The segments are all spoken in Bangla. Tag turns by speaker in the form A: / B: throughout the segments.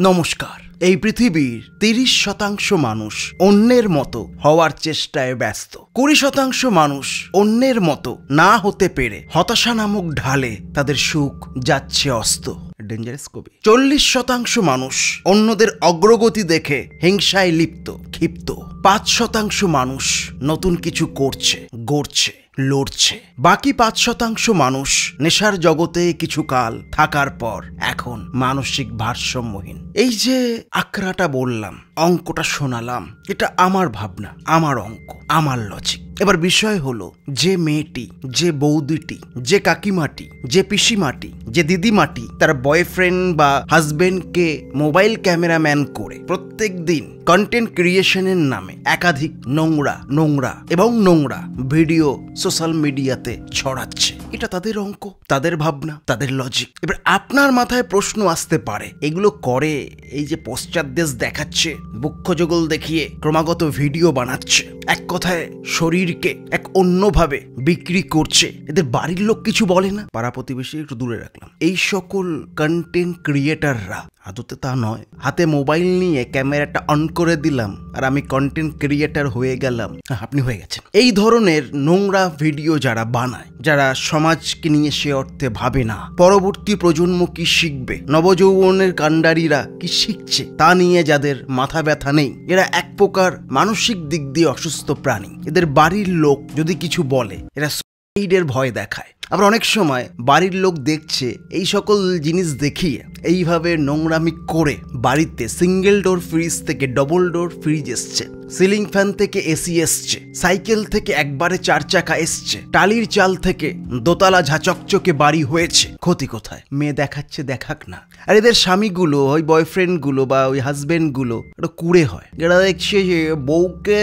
A: নমস্কার। এই পৃথিবীর ৩০% মানুষ অন্যের মতো হওয়ার চেষ্টায় ব্যস্ত। ২০% মানুষ অন্যের মতো না হতে পেরে হতাশা নামক ঢালে তাদের সুখ যাচ্ছে অস্ত। ডেঞ্জারাস কবি। ৪০% মানুষ অন্যদের অগ্রগতি দেখে হিংসায় লিপ্ত, ক্ষিপ্ত। ৫% মানুষ নতুন কিছু করছে, গড়ছে, লড়ছে। বাকি ৫% মানুষ নেশার জগতে কিছু কাল থাকার পর এখন মানসিক ভারসাম্যহীন। এই যে আঁকড়াটা বললাম, অঙ্কটা শোনালাম, এটা আমার ভাবনা, আমার অঙ্ক, আমার লজিক। এবার বিষয় হলো, যে মেয়েটি, যে বৌদিটি, যে কাকিমাটি, যে পিসিমাটি, যে দিদিমাটি তার বয়ফ্রেন্ড বা হাজবেন্ডকে মোবাইল ক্যামেরাম্যান করে প্রত্যেক দিন কন্টেন্ট ক্রিয়েশনের নামে একাধিক নোংরা ভিডিও সোশ্যাল মিডিয়াতে ছড়াচ্ছে, এটা তাদের অঙ্ক, তাদের ভাবনা, তাদের লজিক। এবার আপনার মাথায় প্রশ্ন আসতে পারে, এগুলো করে এই যে পশ্চাৎ দেশ দেখাচ্ছে, বক্ষযোগল দেখিয়ে ক্রমাগত ভিডিও বানাচ্ছে, এক কথায় শরীরকে এক অন্যভাবে বিক্রি করছে, এদের বাড়ির লোক কিছু বলে না? পাড়া প্রতিবেশী একটু দূরে রাখলাম। এই সকল কন্টেন্ট ক্রিয়েটাররা আদতে তা নয়, হাতে মোবাইল নিয়ে ক্যামেরাটা অন করে দিলাম আর আমি কন্টেন্ট ক্রিয়েটার হয়ে গেলাম, আপনি হয়ে গেছেন। এই ধরনের নোংরা ভিডিও যারা বানায়, যারা সমাজকে নিয়ে সে অর্থে ভাবে না, পরবর্তী প্রজন্ম কি শিখবে, নবযৌবনের কাণ্ডারীরা কি শিখছে তা নিয়ে যাদের মাথা ব্যথা নেই, এরা এক প্রকার মানসিক দিক দিয়ে অসুস্থ প্রাণী। এদের বাড়ির লোক যদি কিছু বলে, এরা সুইসাইডের ভয় দেখায়। আবার অনেক সময় বাড়ির লোক দেখছে এই সকল জিনিস দেখিয়ে এইভাবে নোংরামি করে বাড়িতে সিঙ্গেল ডোর ফ্রিজ থেকে ডবল ডোর ফ্রিজ এসছে, সিলিং ফ্যান থেকে এসি এসছে, সাইকেল থেকে একবারে ৪ চাকা এসছে, টালির চাল থেকে দোতলা ঝাচকচকে বাড়ি হয়েছে। ক্ষতি কোথায়? মেয়ে দেখাচ্ছে, দেখাক না। আর এদের স্বামীগুলো, ওই বয়ফ্রেন্ডগুলো বা ওই হাজবেন্ডগুলো এটা কুড়ে হয়। এরা দেখছে যে বউকে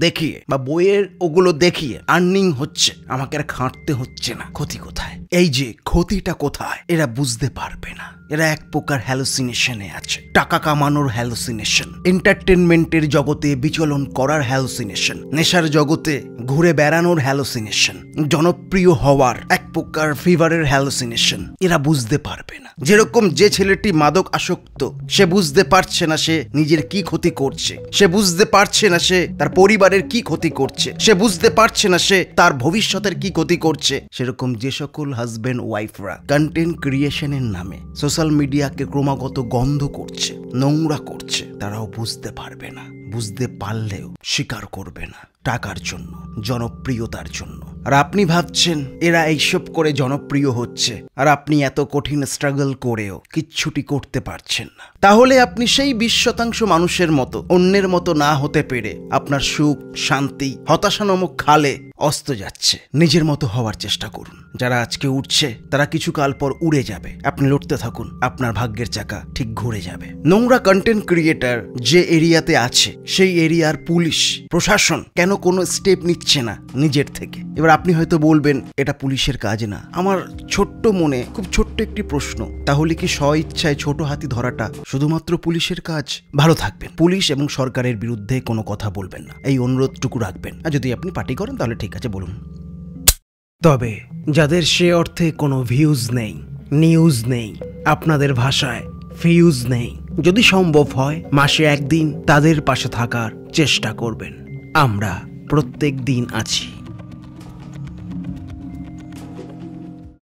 A: দেখিয়ে বা বইয়ের ওগুলো দেখিয়ে আর্নিং হচ্ছে, আমাকে আর খাটতে হচ্ছে না। ক্ষতি কোথায়? এই যে ক্ষতিটা কোথায় এরা বুঝতে পারবে না। এরা এক প্রকার হ্যালুসিনেশনে আছে, টাকা কামানোর হ্যালুসিনেশন, এন্টারটেনমেন্টের জগতে বিচলন করার হ্যালুসিনেশন, নেশার জগতে ঘুরে বেড়ানোর হ্যালুসিনেশন, জনপ্রিয় হওয়ার এক প্রকার ফিভারের হ্যালুসিনেশন। এরা বুঝতে পারবে না। যেরকম যে ছেলেটি মাদক আসক্ত, সে বুঝতে পারছে না সে নিজের কি ক্ষতি করছে, সে বুঝতে পারছে না সে তার পরিবারের কি ক্ষতি করছে, সে বুঝতে পারছে না সে তার ভবিষ্যতের কি ক্ষতি করছে, সেরকম যে সকল হাজবেন্ড ওয়াইফরা কন্টেন্ট ক্রিয়েশনের নামে সোশ্যাল মিডিয়াকে ক্রমাগত গন্ধ করছে, নোংরা করছে, তারাও বুঝতে পারবে না। বুঝতে পারলেও স্বীকার করবে না, টাকার জন্য, জনপ্রিয়তার জন্য। আর আপনি ভাবছেন এরা এইসব করে জনপ্রিয় হচ্ছে, আর আপনি এত কঠিন স্ট্রাগল করেও কিচ্ছুটি করতে পারছেন না। তাহলে আপনি সেই ২০% মানুষের মতো অন্যের মতো না হতে পেরে আপনার সুখ, শান্তি, হতাশা নামক খালে অস্ত যাচ্ছে। নিজের মতো হওয়ার চেষ্টা করুন। যারা আজকে উঠছে তারা কিছু কাল পর উড়ে যাবে। আপনি লড়তে থাকুন, আপনার ভাগ্যের চাকা ঠিক ঘুরে যাবে। নোংরা কন্টেন্ট ক্রিয়েটার যে এরিয়াতে আছে, সেই এরিয়ার পুলিশ প্রশাসন কেন কোনো স্টেপ নিচ্ছে না নিজের থেকে? এবার আপনি হয়তো বলবেন এটা পুলিশের কাজ না। আমার ছোট্ট মনে খুব ছোট্ট একটি প্রশ্ন, তাহলে কি স্ব ইচ্ছায় ছোট হাতি ধরাটা শুধুমাত্র পুলিশের কাজ? ভালো থাকবেন, পুলিশ এবং সরকারের বিরুদ্ধে কোনো কথা বলবেন না, এই অনুরোধটুকু রাখবেন। আর যদি আপনি পার্টি করেন তাহলে ঠিক আছে, বলুন। তবে যাদের সে অর্থে কোনো ভিউজ নেই, নিউজ নেই, আপনাদের ভাষায় ফিউজ নেই, যদি সম্ভব হয় মাসে একদিন তাদের পাশে থাকার চেষ্টা করবেন। আমরা প্রত্যেক দিন আছি।